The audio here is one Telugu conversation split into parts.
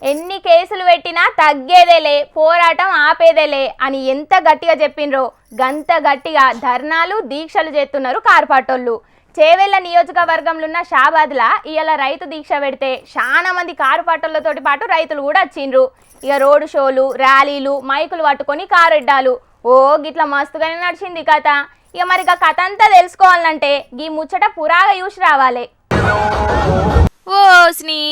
ఎన్ని కేసులు పెట్టినా తగ్గేదేలే, పోరాటం ఆపేదేలే అని ఎంత గట్టిగా చెప్పిండ్రో గంత గట్టిగా ధర్నాలు దీక్షలు చేస్తున్నారు కార్పాటోళ్ళు. చేవెళ్ల నియోజకవర్గంలో ఉన్న షాబాద్లా ఇవాళ రైతు దీక్ష పెడితే చాలా మంది కార్పాటోళ్ళతోటి పాటు రైతులు కూడా వచ్చిండ్రు. ఇక రోడ్ షోలు, ర్యాలీలు, మైకులు పట్టుకొని కారెడ్డాలు. ఓ గిట్ల మస్తుగానే నడిచింది కథ. ఇక మరి కథ అంతా తెలుసుకోవాలంటే గీ ముచ్చట పురాగా చూసి రావాలి. ఓస్ని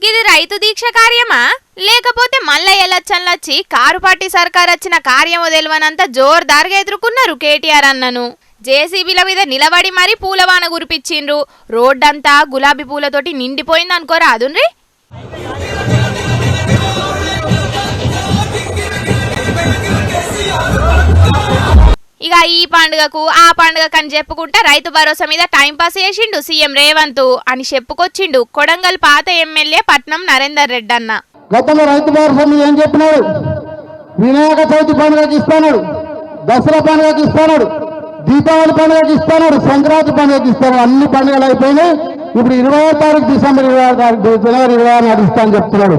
గిది రైతు దీక్ష కార్యమా లేకపోతే మళ్ళా ఎలక్షన్లొచ్చి కారు పార్టీ సర్కార్ వచ్చిన కార్యమో తెలియనంత జోర్దార్గా ఎదుర్కొన్నారు కేటీఆర్ అన్నను. జేసీబీల మీద నిలబడి మరీ పూలవాన కురిపించిండ్రు. రోడ్డంతా గులాబీ పూలతోటి నిండిపోయింది అనుకోరా అదున్రీ. ఇక ఈ పండుగకు ఆ పండుగకు అని చెప్పుకుంటా రైతు భరోసా మీద టైంపాస్ చేసిండు సీఎం రేవంత్ అని చెప్పుకొచ్చిండు కొడంగల్ పాత ఎమ్మెల్యే పట్నం నరేందర్ రెడ్డి అన్న. గతంలో రైతు భరోసా మీద ఏం చెప్పినాడు? వినాయక చవితి పండుగకి ఇస్తాడు, దసరా పండుగకి ఇస్తాడు, దీపావళి పండుగకి ఇస్తాడు, సంక్రాంతి పండుగకి ఇస్తాడు. అన్ని పండుగలు అయిపోయినాయి. ఇప్పుడు 26 తారీఖు డిసెంబర్ 26 తారీఖు జనవరి 26 నాడు ఇస్తాను చెప్తున్నాడు.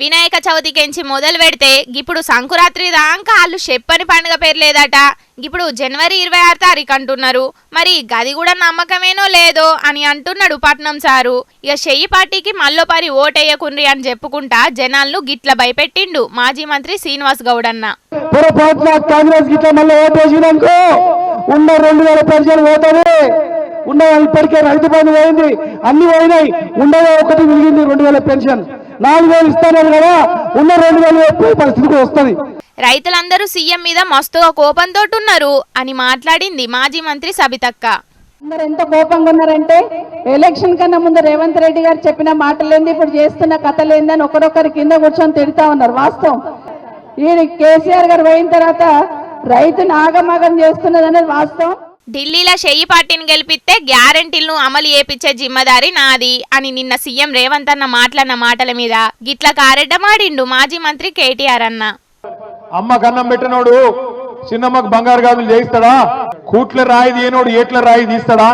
వినాయక చవితికెంచి మొదలు పెడితే ఇప్పుడు సంకురాత్రి దాకా వాళ్ళు చెప్పని పండుగ పేరు లేదట. ఇప్పుడు జనవరి 26 తారీఖు అంటున్నారు. మరి గది కూడా నమ్మకమేనో లేదో అని అంటున్నాడు పట్నం సారు. ఇక చెయ్యి పార్టీకి మల్లోపారి ఓటేయకుండ్రి అని చెప్పుకుంటా జనాలను గిట్ల భయపెట్టిండు మాజీ మంత్రి శ్రీనివాస్ గౌడ్ అన్న. కాంగ్రెస్ గిట్ల మళ్ళీ ఓటేసినాకో ఉన్న 2000 పెన్షన్ పోతుంది. ఉన్న ఇప్పటికే రైతు బంధు పోయింది, అన్ని పోయినాయి. ఉండగా ఒకటి మిగిలింది 2000 పెన్షన్. 4000 ఇస్తున్నారు కదా, ఉన్న 2000 పరిస్థితికి వస్తుంది. రైతులందరూ సీఎం మీద మస్తుగా కోపంతో ఉన్నారు అని మాట్లాడింది మాజీ మంత్రి సబితక్క. అందరు ఎంత కోపంగా ఉన్నారంటే ఎలక్షన్ కన్నా ముందు రేవంత్ రెడ్డి గారు చెప్పిన మాటలేంది, ఇప్పుడు చేస్తున్న కథలేందని ఒకరొకరి కింద కూర్చొని తిడతా ఉన్నారు. వాస్తవం. ఈ కేసీఆర్ గారు పోయిన తర్వాత రైతును ఆగమాగం చేస్తున్నది అనేది వాస్తవం. ఢిల్లీలో చెయ్యి పార్టీని గెలిపిస్తే గ్యారెంటీలను అమలు చేపించే జిమ్మదారి నాది అని నిన్న సీఎం రేవంత్ అన్న మాట్లాడిన మాటల మీద గిట్ల కారెడ్డమాడిండు మాజీ మంత్రి కేటీఆర్ అన్న. అమ్మ కన్నం పెట్టినోడు చిన్నమ్మకు బంగారు గాజులు చేయిస్తాడా? కూట్ల రాయి తీయనోడు ఏట్ల రాయి తీస్తాడా?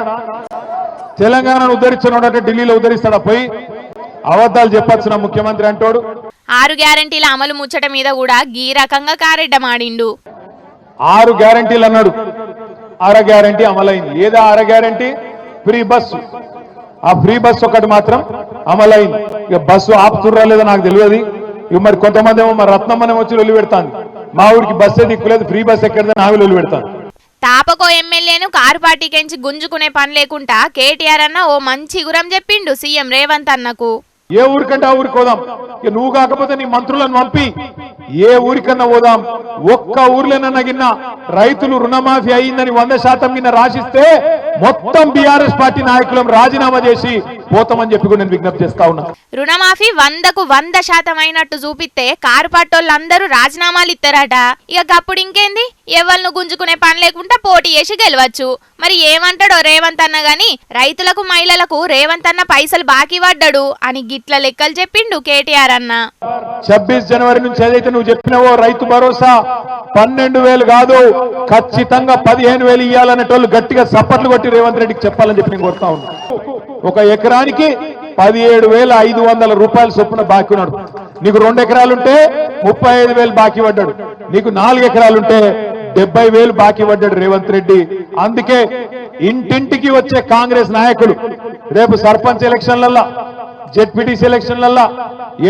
తెలంగాణను ఉద్ధరించినోడు అంటే ఢిల్లీలో ఉద్ధరిస్తాడా? పోయి అబద్ధాలు చెప్పొచ్చున ముఖ్యమంత్రి అంటోడు. 6 గ్యారెంటీల అమలు ముచ్చట మీద కూడా గీ రకంగా కారెడ్డమాడిండు. 6 గ్యారెంటీలు అన్నాడు, 6 గ్యారెంటీ అమలైంది. ఏదా 6 గ్యారెంటీ? Free bus. ఆ ఫ్రీ బస్సు ఒకటి మాత్రం అమలైంది. ఇక బస్సు ఆపుతుర్రా లేదో నాకు తెలియదు. ఇక మరి కొంతమంది ఏమో మరి రత్నమ్మనే వచ్చి వెళ్ళి పెడతాను, మా ఊరికి బస్సే దిక్కులేదు, ఫ్రీ బస్ ఎక్కడదని ఆవిడ వెళ్ళి పెడతాను. తాపకో ఎమ్మెల్యేను కారు పార్టీకెంచి గుంజుకునే పని లేకుండా కేటీఆర్ అన్న ఓ మంచి గురం చెప్పిండు సీఎం రేవంత్ అన్నకు. ఏ ఊరికంటే ఆ ఊరికి పోదాం. ఇక నువ్వు కాకపోతే నీ మంత్రులను పంపి ఏ ఊరికన్నా పోదాం. ఒక్క ఊర్లోనన్నా గిన్న రైతులు రుణమాఫీ అయిందని 100% గిన్న రాసిస్తే మొత్తం బీఆర్ఎస్ పార్టీ నాయకులను రాజీనామా చేసి పోతామని చెప్పి నేను విజ్ఞప్తి చేస్తా ఉన్నా. రుణమాఫీ 100కు 100% అయినట్టు చూపిస్తే కారు పార్టీలందరూ రాజీనామాలు ఇస్తారట. ఇక అప్పుడు ఇంకేంది, ఎవరిను గుంజుకునే పని లేకుండా పోటీ చేసి గెలవచ్చు. మరి ఏమంటాడో రేవంత్ అన్న గాని రైతులకు మహిళలకు రేవంత్ అన్న పైసలు బాకీ పడ్డాడు అని గిట్ల లెక్కలు చెప్పిండు కేటీఆర్ అన్న. 26 జనవరి నుంచి ఏదైతే నువ్వు చెప్పినావో రైతు భరోసా 12,000 కాదు, ఖచ్చితంగా 15,000 ఇవ్వాలనేటోళ్ళు గట్టిగా సప్పట్లు కొట్టి రేవంత్ రెడ్డికి చెప్పాలని చెప్పి నేను కోరుతా ఉన్నా. ఒక ఎకరానికి 17,500 రూపాయల చొప్పున బాకీ ఉన్నాడు. నీకు 2 ఎకరాలుంటే 35,000 బాకీ పడ్డాడు. నీకు 4 ఎకరాలుంటే 70,000 బాకీ పడ్డాడు రేవంత్ రెడ్డి. అందుకే ఇంటింటికి వచ్చే కాంగ్రెస్ నాయకులు రేపు సర్పంచ్ ఎలక్షన్లల్లా, జెడ్పీటీసీ ఎలక్షన్లల్లా,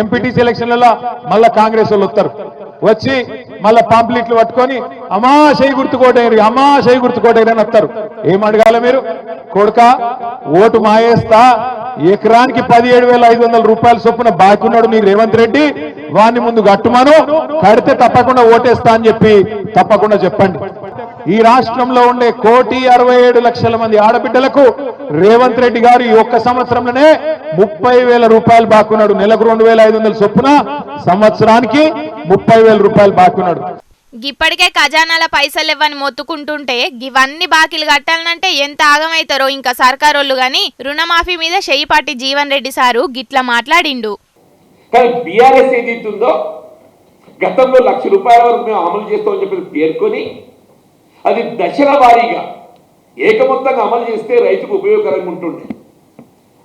ఎంపీటీసీ ఎలక్షన్లల్లా మళ్ళా కాంగ్రెస్ వాళ్ళు వస్తారు. వచ్చి మళ్ళా పాంప్లెట్లు పట్టుకొని అమ్మా చేయి గుర్తుకోటేరు, అమ్మా చేయి గుర్తుకోటేరు అని వస్తారు. ఏం అడగాల మీరు? కొడుక ఓటు మాయేస్తా, ఎకరానికి 17,500 రూపాయల చొప్పున బాకీ ఉన్నాడు నీ రేవంత్ రెడ్డి, వాడిని ముందు కట్టుమాను, కడితే తప్పకుండా ఓటేస్తా అని చెప్పి తప్పకుండా చెప్పండి. ఈ రాష్ట్రంలో ఉండే 1,67,00,000 మంది ఆడబిడ్డలకు రేవంత్ రెడ్డి గారు ఈ ఒక్క సంవత్సరంలోనే 30,000 రూపాయలు బాకున్నాడు. నెలకు 2,500 చొప్పున, సంవత్సరానికి 30,000 రూపాయలు బాకున్నాడు. ఇప్పటికే ఖజానాల పైసలు ఇవ్వని మొత్తుకుంటుంటే ఇవన్నీ బాకీలు కట్టాలంటే ఎంత ఆగమైతారో ఇంకా సర్కారోళ్ళు గాని రుణమాఫీ మీద చెయ్యిపాటి జీవన్ రెడ్డి సారు గిట్ల మాట్లాడిండు. కానీ బీఆర్ఎస్ ఏదైతుందో గతంలో 1,00,000 రూపాయల వరకు మేము అమలు చేస్తామని చెప్పి పేర్కొని అది దశల వారీగా ఏకమొత్తంగా అమలు చేస్తే రైతుకు ఉపయోగకరంగా ఉంటుండే.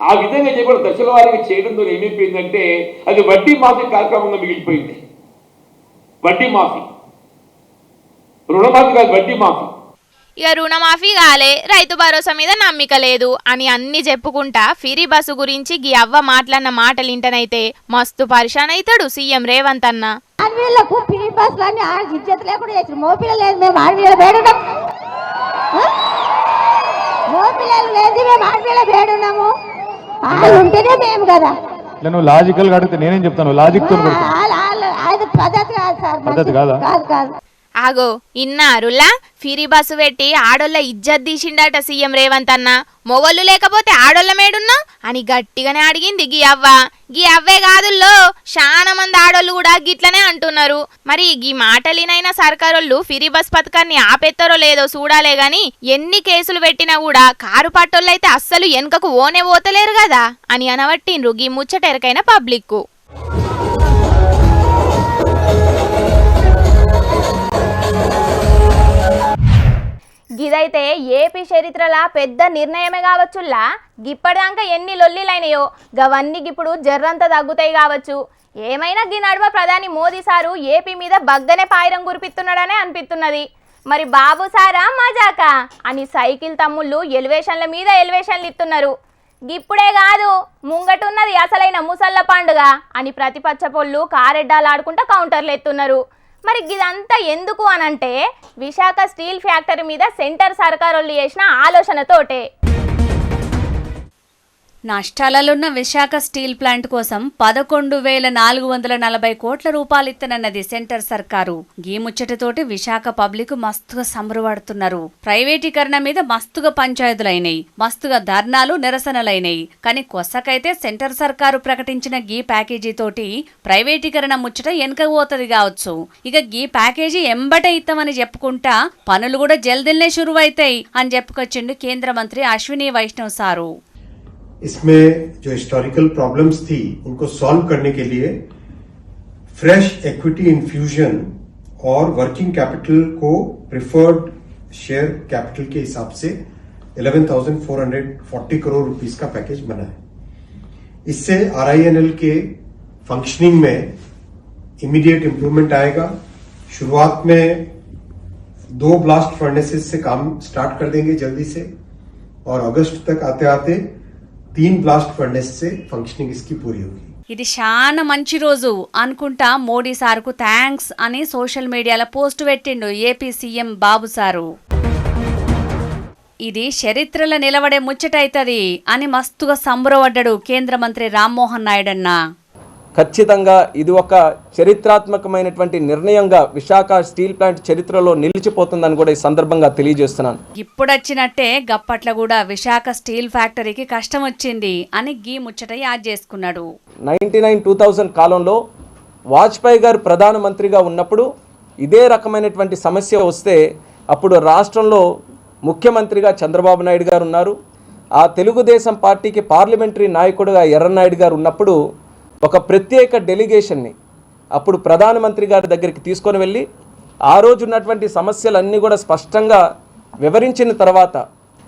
ఆ విధంగా చెప్పడం దశల వారీగా చేయడంతో ఏమైపోయిందంటే అది వడ్డీ మాఫీ కార్యక్రమంగా మిగిలిపోయింది. వడ్డీ మాఫీ, రుణమాఫీ కాదు, వడ్డీ మాఫీ. ఇక రుణమాఫీ కాలే, రైతు భరోసా మీద నమ్మిక లేదు అని అన్ని చెప్పుకుంటా ఫ్రీ బస్సు గురించి గీ అవ్వ మాట్లాడిన మాటలు ఇంటనైతే మస్తు పరిశాన్ అవుతాడు సీఎం రేవంత్ అన్న. ఆడపిల్లకు ఫ్రీ బస్సులు అన్ని ఇజ్జత్ లేకుండా చేసి మోపిల్లలు లేదు, మేము ఆడపిల్ల వేడున్నాం. మోపిల్లలు లేదు, మేము ఆడపిల్ల వేడున్నాము. వాళ్ళు ఉంటేనే మేము కదా. నువ్వు లాజికల్ గా అడిగితే నేనేం చెప్తాను, లాజిక్ తో అది పద్ధతి కాదు సార్, పద్ధతి కాదా? కాదు కాదు. ఆగో ఇన్నారులా ఫ్రీ బస్సు పెట్టి ఆడోళ్ళ ఇజ్జత్ తీసిండట సీఎం రేవంత్ అన్న. మొగోళ్ళు లేకపోతే ఆడోళ్ళ మేడున్నా అని గట్టిగానే అడిగింది గీ అవ్వ. గీ అవ్వే కాదుల్లో చాలా మంది ఆడోళ్ళు కూడా గిట్లనే అంటున్నారు. మరి గీ మాటలినైనా సర్కారోళ్ళు ఫ్రీ బస్ పథకాన్ని ఆపేస్తారో లేదో చూడాలే గాని ఎన్ని కేసులు పెట్టినా కూడా కారు పట్టోళ్ళైతే అస్సలు వెనుకకు ఓనే పోతలేరు కదా అని అనవట్టిండ్రు గీ ముచ్చటెరకైన పబ్లిక్. గిదైతే ఏపీ చరిత్రలా పెద్ద నిర్ణయమే కావచ్చుల్లా. గిప్పటిదాకా ఎన్ని లొల్లిలైనాయో గవన్నీ ఇప్పుడు జర్రంత తగ్గుతాయి కావచ్చు. ఏమైనా గీ నడుమ ప్రధాని మోదీ సారు ఏపీ మీద బగ్గనే పాయిరం గురిపిస్తున్నాడనే అనిపిస్తున్నది. మరి బాబు సారా మజాకా అని సైకిల్ తమ్ముళ్ళు ఎలివేషన్ల మీద ఎలివేషన్లు ఇస్తున్నారు. గిప్పుడే కాదు ముంగటున్నది అసలైన ముసళ్ళ పండుగ అని ప్రతిపక్ష పొళ్ళు కారెడ్డాలాడుకుంటా కౌంటర్లు ఎత్తున్నారు. మరి ఇదంతా ఎందుకు అనంటే విశాఖ స్టీల్ ఫ్యాక్టరీ మీద సెంటర్ సర్కారోళ్ళు చేసిన ఆలోచనతోటే. నష్టాలలోన్న విశాఖ స్టీల్ ప్లాంట్ కోసం 11,440 కోట్ల రూపాయలు ఇత్తనన్నది సెంటర్ సర్కారు. గీ ముచ్చటతోటి విశాఖ పబ్లిక్ మస్తుగా సంబరపడుతున్నారు. ప్రైవేటీకరణ మీద మస్తుగా పంచాయతీలైనాయి, మస్తుగా ధర్నాలు నిరసనలైనాయి. కానీ కొసకైతే సెంటర్ సర్కారు ప్రకటించిన గీ ప్యాకేజీ తోటి ప్రైవేటీకరణ ముచ్చట వెనకపోతది కావచ్చు. ఇక గీ ప్యాకేజీ ఎంబటే ఇస్తామని చెప్పుకుంటా పనులు కూడా జల్దిల్నే షురువైతాయి అని చెప్పుకొచ్చిండు కేంద్ర మంత్రి అశ్విని వైష్ణవ్ సారు. इसमें जो हिस्टोरिकल प्रॉब्लम्स थी उनको सॉल्व करने के लिए फ्रेश इक्विटी इन्फ्यूजन और वर्किंग कैपिटल को प्रिफर्ड शेयर कैपिटल के हिसाब से 11,440 करोड़ रुपीस का पैकेज बना है. इससे RINL के फंक्शनिंग में इमीडिएट इंप्रूवमेंट आएगा. शुरुआत में 2 ब्लास्ट फर्नेसेस से काम स्टार्ट कर देंगे जल्दी से और अगस्त तक आते आते 3 ब्लास्ट फर्नेस से फंक्शनिंग इसकी पूरी होगी. ఇది చాలా మంచి రోజు అనుకుంటా మోడీ సార్కు థ్యాంక్స్ అని సోషల్ మీడియాలో పోస్ట్ పెట్టిండు ఏపీ సీఎం బాబు సారు. ఇది చరిత్రలో నిలబడే ముచ్చటైతది అని మస్తుగా సంబరపడ్డాడు కేంద్ర మంత్రి రామ్మోహన్ నాయుడు అన్న. ఖచ్చితంగా ఇది ఒక చరిత్రాత్మకమైనటువంటి నిర్ణయంగా విశాఖ స్టీల్ ప్లాంట్ చరిత్రలో నిలిచిపోతుందని కూడా ఈ సందర్భంగా తెలియజేస్తున్నాను. ఇప్పుడొచ్చినట్టే గప్పట్ల కూడా విశాఖ స్టీల్ ఫ్యాక్టరీకి కష్టం వచ్చింది అని గీ ముచ్చట యాద్ చేసుకున్నాడు. 2000 కాలంలో వాజ్పేయి గారు ప్రధానమంత్రిగా ఉన్నప్పుడు ఇదే రకమైనటువంటి సమస్య వస్తే అప్పుడు రాష్ట్రంలో ముఖ్యమంత్రిగా చంద్రబాబు నాయుడు గారు ఉన్నారు. ఆ తెలుగుదేశం పార్టీకి పార్లమెంటరీ నాయకుడుగా ఎర్రనాయుడు గారు ఉన్నప్పుడు ఒక ప్రత్యేక డెలిగేషన్ని అప్పుడు ప్రధానమంత్రి గారి దగ్గరికి తీసుకొని వెళ్ళి ఆ రోజు ఉన్నటువంటి సమస్యలన్నీ కూడా స్పష్టంగా వివరించిన తర్వాత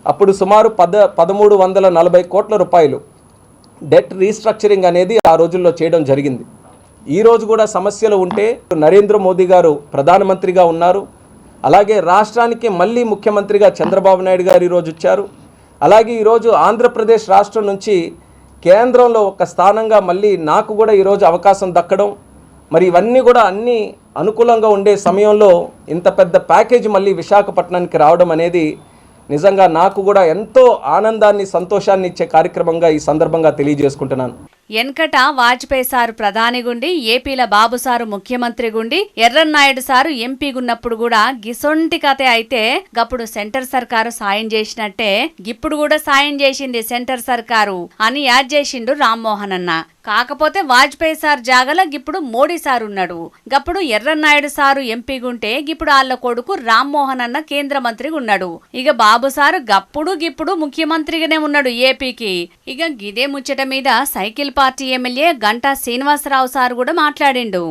అప్పుడు సుమారు 1,340 కోట్ల రూపాయలు డెట్ రీస్ట్రక్చరింగ్ అనేది ఆ రోజుల్లో చేయడం జరిగింది. ఈ రోజు కూడా సమస్యలు ఉంటే నరేంద్ర మోదీ గారు ప్రధానమంత్రిగా ఉన్నారు. అలాగే రాష్ట్రానికి మళ్ళీ ముఖ్యమంత్రిగా చంద్రబాబు నాయుడు గారు ఈరోజు వచ్చారు. అలాగే ఈరోజు ఆంధ్రప్రదేశ్ రాష్ట్రం నుంచి కేంద్రంలో ఒక స్థానంగా మళ్ళీ నాకు కూడా ఈరోజు అవకాశం దక్కడం, మరి ఇవన్నీ కూడా అన్నీ అనుకూలంగా ఉండే సమయంలో ఇంత పెద్ద ప్యాకేజ్ మళ్ళీ విశాఖపట్నానికి రావడం అనేది నిజంగా నాకు కూడా ఎంతో ఆనందాన్ని సంతోషాన్ని ఇచ్చే కార్యక్రమంగా ఈ సందర్భంగా తెలియజేసుకుంటున్నాను. ఎన్కట వాజ్పేయి సారు ప్రధాని గుండి ఏపీల బాబు సారు ముఖ్యమంత్రి గుండి ఎర్రన్నాయుడు సారు ఎంపీ గున్నప్పుడు కూడా గిసొంటి కథే అయితే గప్పుడు సెంటర్ సర్కారు సాయం చేసినట్టే గిప్పుడు కూడా సాయం చేసింది సెంటర్ సర్కారు అని యాద్ చేసిండు రామ్మోహన్ అన్న. కాకపోతే వాజ్పేయి సార్ జాగల గిప్పుడు మోడీ సార్ ఉన్నాడు. గప్పుడు ఎర్రన్నాయుడు సారు ఎంపీ గుంటే గిప్పుడు వాళ్ళ కొడుకు రామ్మోహన్ అన్న కేంద్ర మంత్రిగా ఉన్నాడు. ఇక బాబు సారు గప్పుడు గిప్పుడు ముఖ్యమంత్రిగానే ఉన్నాడు ఏపీకి. ఇక గిదే ముచ్చట మీద cycle party MLA Ganta Srinivasarao sir కూడా మాట్లాడిండు.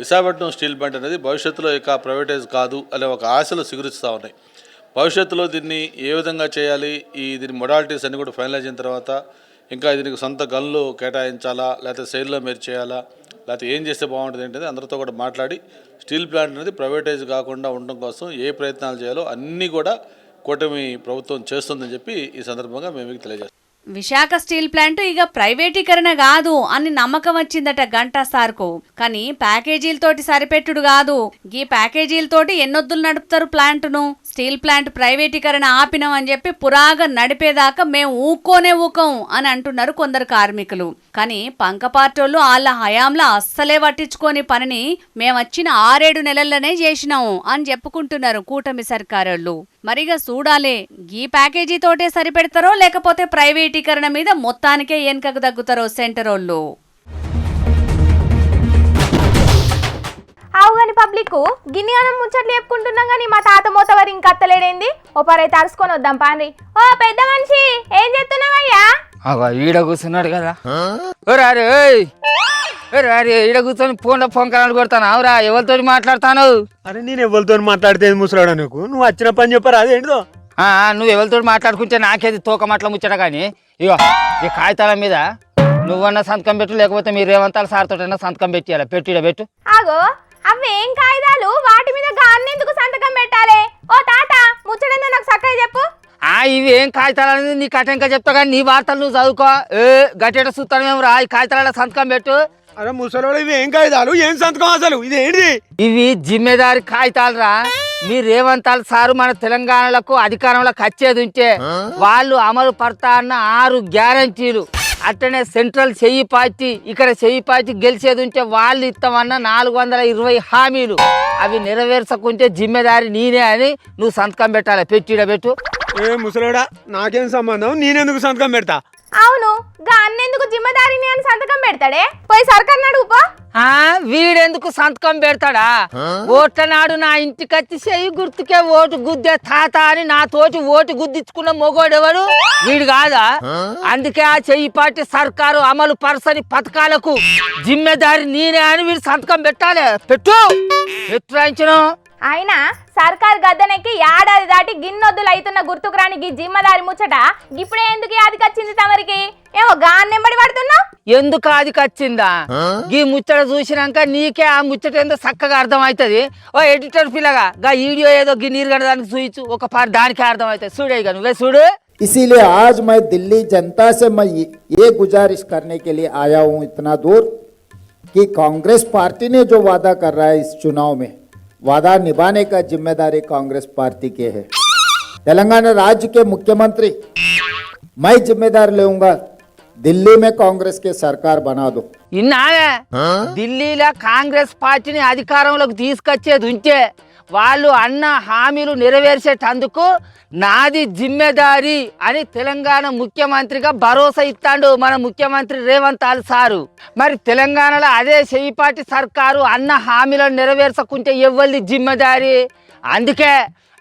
విశాఖపట్నం స్టీల్ ప్లాంట్ అనేది భవిష్యత్తులో ఇక ప్రైవేటైజ్ కాదు అనే ఒక ఆశలు సిగురుస్తూ ఉన్నాయి. భవిష్యత్తులో దీన్ని ఏ విధంగా చేయాలి, దీని మొడాలిటీస్ అన్ని కూడా ఫైనలైజ్ అయిన తర్వాత ఇంకా దీనికి సొంత గన్లు కేటాయించాలా, లేకపోతే సేల్లో మీరు చేయాలా, లేకపోతే ఏం చేస్తే బాగుంటుంది ఏంటంటే అందరితో కూడా మాట్లాడి స్టీల్ ప్లాంట్ అనేది ప్రైవేటైజ్ కాకుండా ఉండడం కోసం ఏ ప్రయత్నాలు చేయాలో అన్నీ కూడా కూటమి ప్రభుత్వం చేస్తుందని చెప్పి ఈ సందర్భంగా మేము మీకు తెలియజేస్తాం. విశాఖ స్టీల్ ప్లాంట్ ఇక ప్రైవేటీకరణ కాదు అని నమ్మకం వచ్చిందట గంటా సార్కు. కానీ ప్యాకేజీలతోటి సరిపెట్టుడు కాదు, ఈ ప్యాకేజీలతోటి ఎన్నొద్దులు నడుపుతారు ప్లాంట్ను. స్టీల్ ప్లాంట్ ప్రైవేటీకరణ ఆపినాం అని చెప్పి పురాగా నడిపేదాకా మేము ఊకోం అని అంటున్నారు కొందరు కార్మికులు. కానీ పంక పార్టోళ్ళు వాళ్ళ హయాంలో అస్సలే పట్టించుకోని పనిని మేము వచ్చిన 6-7 నెలల్లోనే చేసినాము అని చెప్పుకుంటున్నారు కూటమి సర్కారోళ్ళు. మరిగా చూడాలే ఈ ప్యాకేజీ తోటే సరిపెడతారో లేకపోతే ప్రైవేటీకరణ మీద మొత్తానికే వెనకకు తగ్గుతారో సెంటరోళ్ళు. అవుగాని పబ్లిక్ గిన్నెనం ముచ్చట్లు చెప్పుకుంటున్నాం కానీ మా తాత మూతవారు ఇంక అత్తలేడేంది. ఓ పరే తరుసుకొని వద్దాం పాండి. ఓ పెద్ద మనిషి ఏం చేస్తున్నావయ్యా? ఈడ కూర్చున్నాడు కదా. ఈడ కూర్చొని ఫోన్లో పొంకరాలు కొడతాను. అవురా ఎవరితో మాట్లాడతాను? అరే నేను ఎవరితో మాట్లాడితే ముసలాడా నువ్వు వచ్చిన పని చెప్పరా అదేంటిదో? నువ్వు ఎవరితో మాట్లాడుకుంటే నాకేది తోకమట్ల ముచ్చట. కానీ ఇగో ఈ కాగితాల మీద నువ్వన్నా సంతకం పెట్టు, లేకపోతే మీ రేవంతాల సార్తో సంతకం పెట్టియాలి. పెట్టు. ఆగో అవేం కాగితాలు? వాటి మీద గాన్నెందుకు సంతకం పెట్టాలి? ఓ తాత ముచ్చటేందో నాకు చక్కగా చెప్పు. ఇవి ఏం కాగితాలు అనేది నీకు అటెంక చెప్తా. కానీ నీ వార్తలు నువ్వు చదువుకో. గట్టేట చూస్తాను మేము రా. ఈ కాగితాల సంతకం పెట్టు. అరే ముసలోడు ఇవి ఏం కాగితాలు? ఏం సంతకం అసలు? ఇది ఏంటి? ఇవి జిమ్మెదారి కాగితాలు రా. మీ రేవంతాల్ సారు మన తెలంగాణలకు అధికారంలోకి వచ్చేది ఉంటే వాళ్ళు అమలు పడతా అన్న 6 గ్యారంటీలు, అట్లనే సెంట్రల్ చెయ్యి పార్టీ, ఇక్కడ చెయ్యి పార్టీ గెలిచేది ఉంటే వాళ్ళు ఇస్తామన్న 420 హామీలు, అవి నెరవేర్చకుంటే జిమ్మెదారి నేనే అని నువ్వు సంతకం పెట్టాలి. పెట్టు. ఏ ముసలోడా నాకేం సంబంధం? నేనెందుకు సంతకం పెడతా? అవును గా అన్నెందుకు జిమ్మదారిని అని సంతకం పెడతాడే? పోయి సర్కార్ అడుగుపో. వీడెందుకు సంతకం పెడతాడా? ఓట్ల నాడు నా ఇంటికి వచ్చి చెయ్యి గుర్తుకే ఓటు గుద్దే తాత అని నాతోటి ఓటు గుద్దించుకున్న మొగోడెవడు? వీడు కాదా? అందుకే ఆ చెయ్యి పార్టీ సర్కారు అమలు పరచని పథకాలకు జిమ్మెదారి నేనే అని వీడు సంతకం పెట్టాలి. పెట్టు. అయినా సర్కార్ గద్దెనెక్కి ఏడాది దాటి గిన్నొద్దులు అవుతున్న గుర్తుకు రాని గీ జిమ్మదారి ముచ్చట ఇప్పుడే ఎందుకు యాదికొచ్చింది తమరికి? ఏమో గాన్నెంబడి పడుతున్నావు? ఎందుకు ఆదికొచ్చిందా? గీ ముచ్చట చూసినాక నీకే ఆ ముచ్చట ఏందో చక్కగా అర్థం అవుతుంది. ఓ ఎడిటర్ పిల్లగా గా వీడియో ఏదో గి నీరు గడదానికి చూయించు, ఒక పారి దానికే అర్థం అవుతుంది. చూడే ఇక నువ్వే చూడు. इसीलिए आज मैं दिल्ली जनता से मैं ये गुजारिश करने के लिए आया हूं इतना दूर कि कांग्रेस पार्टी ने जो वादा कर रहा है इस चुनाव में, वादा निभाने का जिम्मेदारी कांग्रेस पार्टी के है. तेलंगाना राज्य के मुख्यमंत्री मैं जिम्मेदार लेऊंगा, दिल्ली में कांग्रेस के सरकार बना दो. ఇన్నావే ఢిల్లీలో కాంగ్రెస్ పార్టీని అధికారంలోకి తీసుకొచ్చేది ఉంటే వాళ్ళు అన్న హామీలు నెరవేర్చేటందుకు నాది జిమ్మెదారి అని తెలంగాణ ముఖ్యమంత్రిగా భరోసా ఇస్తాడు మన ముఖ్యమంత్రి రేవంతాల్ సారు. మరి తెలంగాణలో అదే చెయ్యి పార్టీ సర్కారు అన్న హామీలను నెరవేర్చకుంటే ఎవరిది జిమ్మెదారి? అందుకే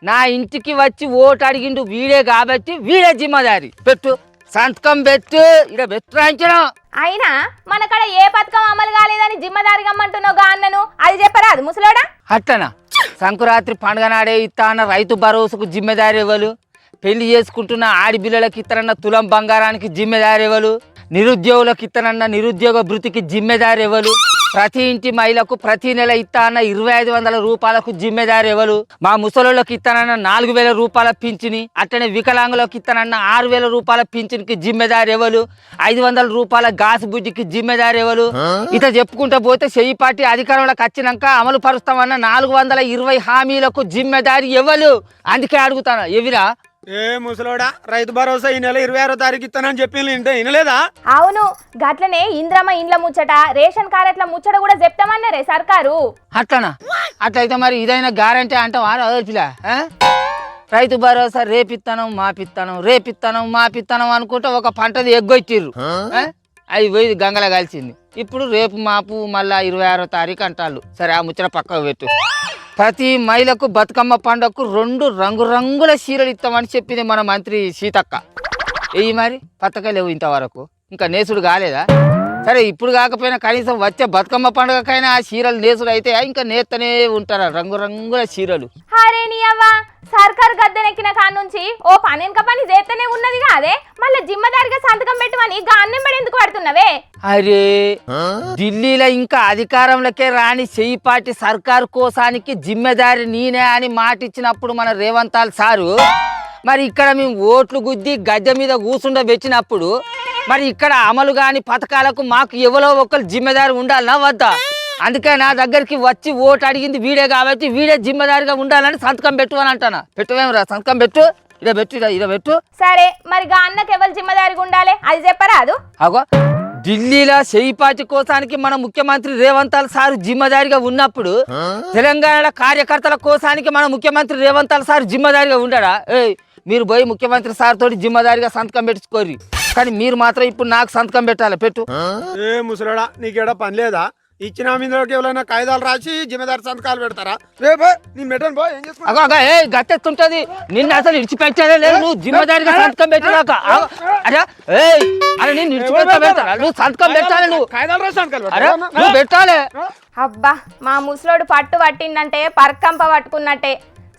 నా ఇంటికి వచ్చి ఓటు అడిగిండు వీడే కాబట్టి వీడే జిమ్మెదారి. పెట్టు, సంతకం పెట్టు. ఇక పెట్టించడం. అయినా మన కాడ ఏ పథకం అమలు కాలేదని జిమ్మదారి గమ్మంటున్నావు గా అన్నను, అది చెప్పరా అది ముసలోడా? అట్టనా? సంక్రాంతి పండుగ నాడే ఇస్తా అన్న రైతు భరోసాకు జిమ్మెదారి ఎవరు? పెళ్లి చేసుకుంటున్న ఆడిపిల్లలకి ఇతరన్న తులం బంగారానికి జిమ్మెదారి ఎవరు? నిరుద్యోగులకు ఇతరన్న నిరుద్యోగ భృతికి జిమ్మెదారి ఎవరు? ప్రతి ఇంటి మహిళకు ప్రతి నెల ఇస్తా అన్న 2500 రూపాయలకు జిమ్మెదారి ఎవరు? మా ముసలోళ్ళకి ఇస్తానన్న 4000 రూపాయల పింఛని, అట్లనే వికలాంగులకు ఇస్తానన్న 6000 రూపాయల పింఛన్కి జిమ్మెదారి ఎవరు? 500 రూపాయల గాసు బుడ్డికి జిమ్మెదారి ఎవరు? ఇట చెప్పుకుంటూ పోతే చెయ్యి పార్టీ అధికారంలోకి వచ్చినాక అమలు పరుస్తామన్న 420 హామీలకు జిమ్మెదారి ఎవరు? అందుకే అడుగుతాను, ఎవిరా? ఏ ముసలోడా, రైతు భరోసా ఈ నెల 26వ తారీఖు ఇస్తానని చెప్పి వినలేదా? అవును గట్లనే ఇంద్రమ్మ ఇండ్ల ముచ్చట, రేషన్ కార్డుల ముచ్చట కూడా చెప్తామన్నారే సర్కారు. అట్లనా? అట్లయితే మరి ఇదైనా గ్యారంటీ అంటావా పిల్ల? రైతు భరోసా రేపిస్తానం మాపిస్తానం అనుకుంటే ఒక పంటది ఎగ్గొచ్చిర్రు. అది పోయి గంగల కలిసింది. ఇప్పుడు రేపు మాపు మళ్ళా 26వ తారీఖు అంటాళ్ళు. సరే ఆ ముచ్చట పక్కకు పెట్టు. ప్రతి మహిళకు బతుకమ్మ పండుగకు 2 రంగురంగుల చీరలు ఇస్తామని చెప్పింది మన మంత్రి సీతక్క. మరి పథకాలు లేవు ఇంతవరకు, ఇంకా నేసుడు కాలేదా? సరే ఇప్పుడు కాకపోయినా కనీసం వచ్చే బతుకమ్మ పండుగకైనా ఆ చీరలు నేసుడు అయితే ఇంకా నేస్తనే ఉంటారా రంగురంగుల చీరలు. అరే నీ అవ్వ సర్కార్ గద్దెనెక్కిన కాడ నుంచి ఓ పనెనక పని చేస్తూనే ఉన్నది కాదే, మళ్ళీ జిమ్మదారిగా సంతకం పెట్టమని గాన్నెంబడి ఎందుకు పడుతున్నవే? అరే ఢిల్లీలో ఇంకా అధికారంలోకే రాని చెయ్యిపాటి సర్కారు కోసానికి జిమ్మెదారి నేనే అని మాట ఇచ్చినప్పుడు మన రేవంతాల్ సారు మరి ఇక్కడ మేము ఓట్లు గుద్ది గద్దె మీద కూర్చుండబెట్టినప్పుడు మరి ఇక్కడ అమలు కాని పథకాలకు మాకు ఎవరో ఒకరు జిమ్మెదారి ఉండాలనా వద్దా? అందుకే నా దగ్గరికి వచ్చి ఓటు అడిగింది వీడే కాబట్టి వీడే జిమ్మెదారిగా ఉండాలని సంతకం పెట్టు అని అంటానా. పెట్టువేమరా సంతకం పెట్టు, ఇడ పెట్టు. సరే మరి గా అన్నకి ఎవరు జిమ్మదారిగా ఉండాలి అది చెప్పరాదు? అగో ఢిల్లీలో చెయ్యిపాటి కోసానికి మన ముఖ్యమంత్రి రేవంతాల్ సార్ జిమ్మదారిగా ఉన్నప్పుడు తెలంగాణలో కార్యకర్తల కోసానికి మన ముఖ్యమంత్రి రేవంతాల్ సార్ జిమ్మదారిగా ఉండడా? మీరు పోయి ముఖ్యమంత్రి సార్ తోటి జిమ్మదారిగా సంతకం పెట్టుకోరి, కానీ మీరు మాత్రం ఇప్పుడు నాకు సంతకం పెట్టాలి. పెట్టు. ఏ ముసలాడా నీకేడా పని లేదా? ఇచ్చిన మీదకి ఎవరైనా కాగితాలు రాసి జిమ్మదారి సంతకాలు పెడతారా? గట్టెత్తుంటది నిన్ను అసలు ఇడిచిపెట్టేదే లేదు. నువ్వు జిమ్మదారిగా సంతకం పెట్టినాక అరే నేను ఇడిచిపెట్టా, నువ్వు సంతకం పెట్టాలి, నువ్వు పెట్టాలి. అబ్బా మా ముసలోడు పట్టు పట్టిందంటే పర్కంప పట్టుకున్నట్టే.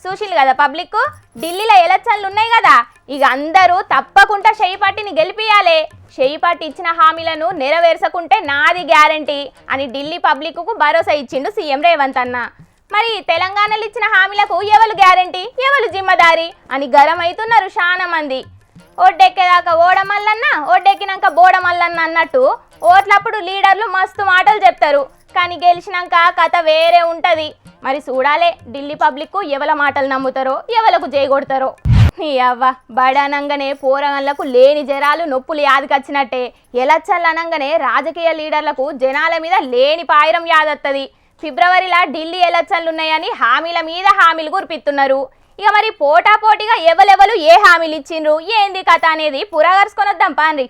చూసిల్లు కదా పబ్లిక్, ఢిల్లీలో ఎలక్షన్లు ఉన్నాయి కదా, ఇక అందరూ తప్పకుండా చెయ్యిపాటిని గెలిపియాలి. చెయ్యిపాటి ఇచ్చిన హామీలను నెరవేర్చకుంటే నాది గ్యారంటీ అని ఢిల్లీ పబ్లిక్కు భరోసా ఇచ్చిండు సీఎం రేవంత్ అన్న. మరి తెలంగాణలో ఇచ్చిన హామీలకు ఎవరు గ్యారంటీ, ఎవరు జిమ్మదారి అని గరం అవుతున్నారు చాలా మంది. ఓడ్డెక్కేదాకా ఓడమల్లన్న, ఓడ్డెక్కినాక బోడమల్లన్న అన్నట్టు ఓట్లప్పుడు లీడర్లు మస్తు మాటలు చెప్తారు, కానీ గెలిచినాక కథ వేరే ఉంటది. మరి చూడాలే ఢిల్లీ పబ్లిక్ ఎవల మాటలు నమ్ముతారో, ఎవలకు జయగొడతారో. నీ అవ్వ బడానంగానే పోరగాళ్లకు లేని జరాలు నొప్పులు యాదికొచ్చినట్టే ఎలక్షన్లు అనగానే రాజకీయ లీడర్లకు జనాల మీద లేని పాయిరం యాదత్తది. ఫిబ్రవరిలో ఢిల్లీ ఎలక్షన్లు ఉన్నాయని హామీల మీద హామీలు గురిపిస్తున్నారు. ఇక మరి పోటాపోటీగా ఎవరెవరు ఏ హామీలు ఇచ్చిండ్రు, ఏంది కథ అనేది పురాగరుసుకొని వద్దాం పాండ్రి.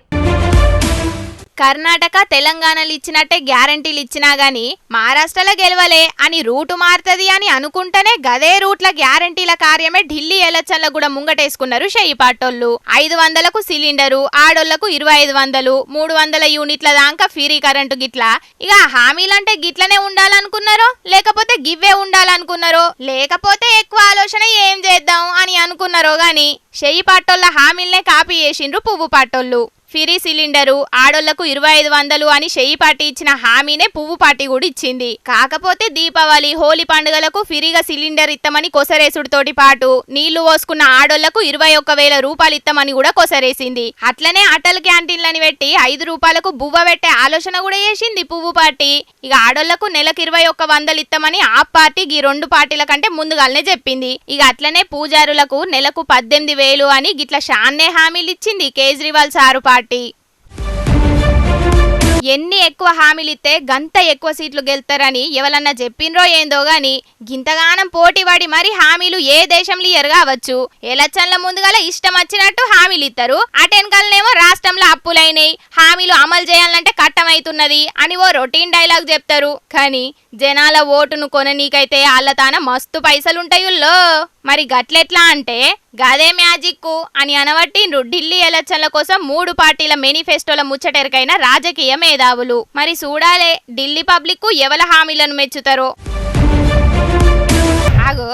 కర్ణాటక తెలంగాణలు ఇచ్చినట్టే గ్యారంటీలు ఇచ్చినా గానీ మహారాష్ట్రలో గెలవలే అని రూటు మారుతుంది అని అనుకుంటేనే గదే రూట్ల గ్యారంటీల కార్యమే ఢిల్లీ ఎలక్షన్ల కూడా ముంగటేసుకున్నారు చెయ్యిపాటోళ్ళు. 500కు సిలిండరు, ఆడోళ్లకు 2500, 300 యూనిట్ల దాకా ఫ్రీ కరెంటు గిట్లా. ఇక హామీలంటే గిట్లనే ఉండాలనుకున్నారో లేకపోతే గివ్వే ఉండాలనుకున్నారో లేకపోతే ఎక్కువ ఆలోచన ఏం చేద్దాం అని అనుకున్నారో గాని చెయ్యిపాటోళ్ళ హామీలనే కాపీ చేసిండ్రు పువ్వు పాటోళ్ళు. ఫ్రీ సిలిండరు, ఆడోళ్లకు 2500 అని చెయ్యిపాటి ఇచ్చిన హామీనే పువ్వు పార్టీ కూడా ఇచ్చింది. కాకపోతే దీపావళి, హోలీ పండుగలకు ఫ్రీగా సిలిండర్ ఇస్తామని కొసరేసుడితోటి పాటు నీళ్లు పోసుకున్న ఆడోళ్లకు 21,000 రూపాయలు ఇస్తామని కూడా కొసరేసింది. అట్లనే అటల్ క్యాంటీన్లని పెట్టి 5 రూపాయలకు బువ్వ పెట్టే ఆలోచన కూడా చేసింది పువ్వు పార్టీ. ఇక ఆడోళ్లకు నెలకు 2100 ఇస్తామని ఆ పార్టీ ఈ 2 పార్టీల కంటే ముందుగానే చెప్పింది. ఇక అట్లనే పూజారులకు నెలకు 18,000 అని గిట్ల షాన్నే హామీలు ఇచ్చింది కేజ్రీవాల్ సారు పార్టీ. ఎన్ని ఎక్కువ హామీలు ఇస్తే గంత ఎక్కువ సీట్లు గెలుతారని ఎవరన్నా చెప్పిండ్రో ఏందో గాని గింతగానం పోటీ పడి మరి హామీలు ఏ దేశంలో ఎరగావచ్చు. ఎలక్షన్ల ముందుగాల ఇష్టం వచ్చినట్టు హామీలు ఇస్తారు, అటెన్కల్నేమో రాష్ట్రంలో అప్పులైనాయి, హామీలు అమలు చేయాలంటే కట్టమవుతున్నది అని ఓ రొటీన్ డైలాగ్ చెప్తారు. కానీ జనాల ఓటును కొననీకైతే ఆళ్ళతాన మస్తు పైసలుంటాయుల్లో. మరి గట్లెట్లా అంటే గదే మ్యాజిక్ అని అనవట్టిండ్రు ఢిల్లీ ఎలక్షన్ల కోసం 3 పార్టీల మేనిఫెస్టోల ముచ్చటెరకైన రాజకీయ మేధావులు. మరి చూడాలే ఢిల్లీ పబ్లిక్ ఎవల హామీలను మెచ్చుతారో. ఆగో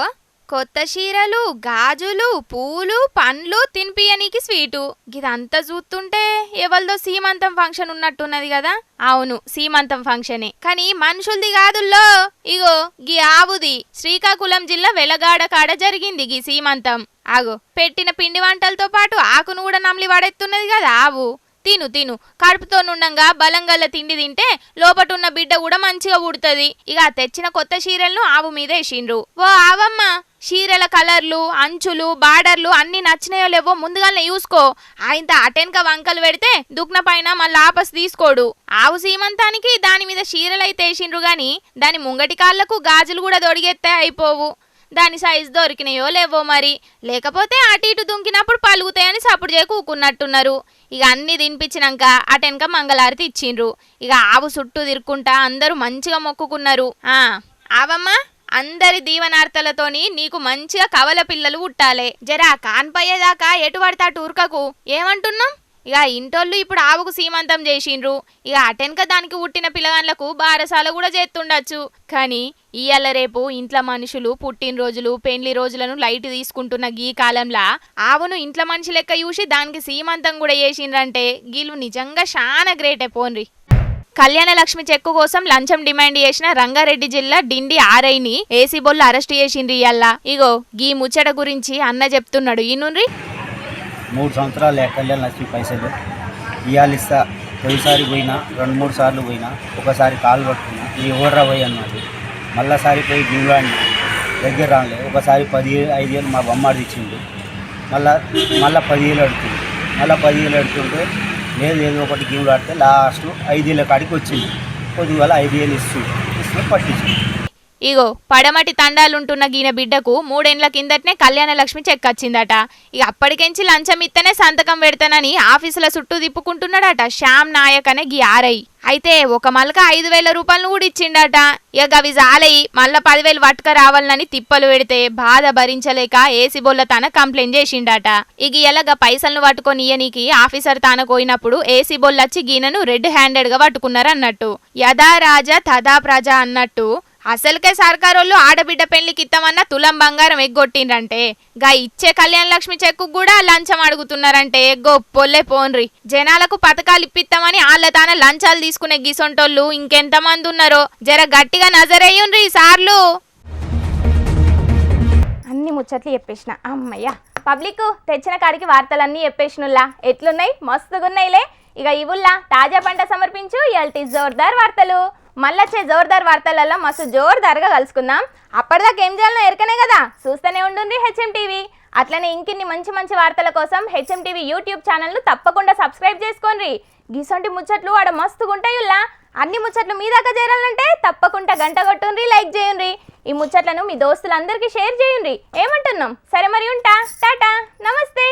కొత్త చీరలు, గాజులు, పూలు, పండ్లు, తినిపియనీకి స్వీటు, ఇదంతా చూస్తుంటే ఎవరిదో సీమంతం ఫంక్షన్ ఉన్నట్టున్నది కదా. అవును సీమంతం ఫంక్షనే, కానీ మనుషులది కాదుల్లో. ఇగో గీ ఆవుది శ్రీకాకుళం జిల్లా వెలగాడ కాడ జరిగింది గీ సీమంతం. ఆగో పెట్టిన పిండి వంటలతో పాటు ఆకును కూడా నమ్లి పడెత్తున్నది కదా ఆవు. తిను తిను కడుపుతో నుండంగా బలంగల్ల తిండి తింటే లోపటున్న బిడ్డ కూడా మంచిగా ఉడుతుంది. ఇక తెచ్చిన కొత్త చీరలను ఆవు మీద వేసిండ్రు. ఓ ఆవమ్మ, చీరల కలర్లు, అంచులు, బార్డర్లు అన్ని నచ్చినాయో లేవో ముందుగానే చూసుకో. ఆయన అటెన్క వంకలు పెడితే దుగ్న పైన మళ్ళీ ఆపస్ తీసుకోడు. ఆవు సీమంతానికి దాని మీద చీరలైతే వేసిండ్రు గాని దాని ముంగటి కాళ్లకు గాజులు కూడా దొడిగెత్తే అయిపోవు. దాని సైజు దొరికినాయో లేవో మరి, లేకపోతే అటు ఇటు దుంకినప్పుడు పలుగుతాయని సప్పుడు చేయ కూకున్నట్టున్నారు. ఇక అన్ని తినిపించినాక అటెన్క మంగళారతి ఇచ్చిండ్రు. ఇక ఆవు చుట్టూ తిరుక్కుంటా అందరూ మంచిగా మొక్కుకున్నారు. ఆవమ్మ అందరి దీవనార్తలతోని నీకు మంచిగా కవల పిల్లలు పుట్టాలే, జరా కాన్పయ్యేదాకా ఎటు పడతా టూర్కకు ఏమంటున్నాం. ఇక ఇంటోళ్ళు ఇప్పుడు ఆవుకు సీమంతం చేసిండ్రు. ఇక అటెన్క దానికి పుట్టిన పిల్లగాళ్ళకు బారసాల కూడా చేస్తుండొచ్చు. కానీ ఇయ్యాల రేపు ఇంట్లో మనుషులు పుట్టినరోజులు పెళ్లి రోజులను లైట్ తీసుకుంటున్న ఈ కాలంలో ఆవును ఇంట్లో మనిషి లెక్క చూసి దానికి సీమంతం కూడా చేసిండ్రంటే వీళ్ళు నిజంగా చాలా గ్రేటే పోన్రి. కళ్యాణ లక్ష్మి చెక్కు కోసం లంచం డిమాండ్ చేసిన రంగారెడ్డి జిల్లా డిండి ఆర్ఐని ఏసీ బోళ్ళు అరెస్ట్ చేసిండ్రు ఇయ్యాల. ఇగో గీ ముచ్చట గురించి అన్న చెప్తున్నాడు. ఈ నుండి 3 సంవత్సరాలు కళ్యాణ లక్ష్మి పైసలు ఇవాళ ఇస్తా. పోయిసారి పోయినా 2-3 సార్లు పోయినా, ఒకసారి కాలు పట్టుకున్నా ఇది ఓర్రా పోయి అన్నది. మళ్ళాసారి పోయి గివ్వాడిని దగ్గర రాలే. ఒకసారి 5,000 మా బొమ్మాడు ఇచ్చిండు. మళ్ళా 10,000 అడుగుతుంది. మళ్ళీ 10,000 అడుగుతుంటే లేదు ఏదో ఒకటి గివ్వులు ఆడితే లాస్ట్ 5,000 కాడికి వచ్చింది. కొద్దిగా 5,000 ఇస్తూ పట్టించింది. ఇగో పడమటి తండాలుంటున్న గీన బిడ్డకు 3 ఏళ్ల కిందటనే కళ్యాణ లక్ష్మి చెక్ వచ్చిందట. ఇక అప్పటికెంచి లంచం ఇత్తనే సంతకం పెడతానని ఆఫీసుల చుట్టూ తిప్పుకుంటున్నాడట శ్యామ్ నాయక్ అనే గీ ఆర్ఐ. అయితే ఒక మల్క 5,000 రూపాయలు కూడా ఇచ్చిండట. ఇక అవి జాలయి మళ్ళా 10,000 పట్టుక రావాలని తిప్పలు పెడితే బాధ భరించలేక ఏసీ బోళ్ళ తన కంప్లైంట్ చేసిండట. ఇక ఎలాగ పైసలను పట్టుకొని ఇయ్యనీకి ఆఫీసర్ తాన పోయినప్పుడు ఏసీ బోళ్ళొచ్చి గీనను రెడ్ హ్యాండెడ్ గా పట్టుకున్నారు అన్నట్టు. యథా రాజా తథా ప్రజ అన్నట్టు అసలుకే సర్కారోళ్ళు ఆడబిడ్డ పెళ్లికి ఇస్తామన్న తులం బంగారం ఎగ్గొట్టిండ్రంటే గా ఇచ్చే కళ్యాణ లక్ష్మి చెక్కు కూడా లంచం అడుగుతున్నారంటే గొప్పొల్లే పోన్రి. జనాలకు పథకాలు ఇప్పిస్తామని వాళ్ళ తాన లంచాలు తీసుకునే గిసొంటోళ్ళు ఇంకెంతమంది ఉన్నారో జర గట్టిగా నజరయ్యుండ్రి సార్లు. అన్ని ముచ్చట్లు చెప్పేసిన అమ్మయ్య. పబ్లిక్ తెచ్చిన కాడికి వార్తలన్నీ చెప్పేసినుల్లా ఎట్లున్నాయి? మస్తుగున్నాయిలే. ఇక ఇవుల్లా తాజా పంట సమర్పించు ఇయాల్టి జోర్దార్ వార్తలు. మళ్ళొచ్చే జోర్దార్ వార్తలలో మస్తు జోర్దార్గా కలుసుకుందాం. అప్పటిదాకా ఏం చేయాలో ఎరకనే కదా, చూస్తూనే ఉండండి హెచ్ఎం టీవీ. అట్లనే ఇంకిన్ని మంచి మంచి వార్తల కోసం హెచ్ఎం టీవీ యూట్యూబ్ ఛానల్ను తప్పకుండా సబ్స్క్రైబ్ చేసుకోండి. గిసొంటి ముచ్చట్లు ఆడ మస్తుగుంటాయుల్లా. అన్ని ముచ్చట్లు మీ దాకా చేరాలంటే తప్పకుండా గంట కొట్టుండ్రి, లైక్ చేయండి. ఈ ముచ్చట్లను మీ దోస్తులందరికీ షేర్ చేయండి. ఏమంటున్నాం? సరే మరి ఉంటా. టాటా, నమస్తే.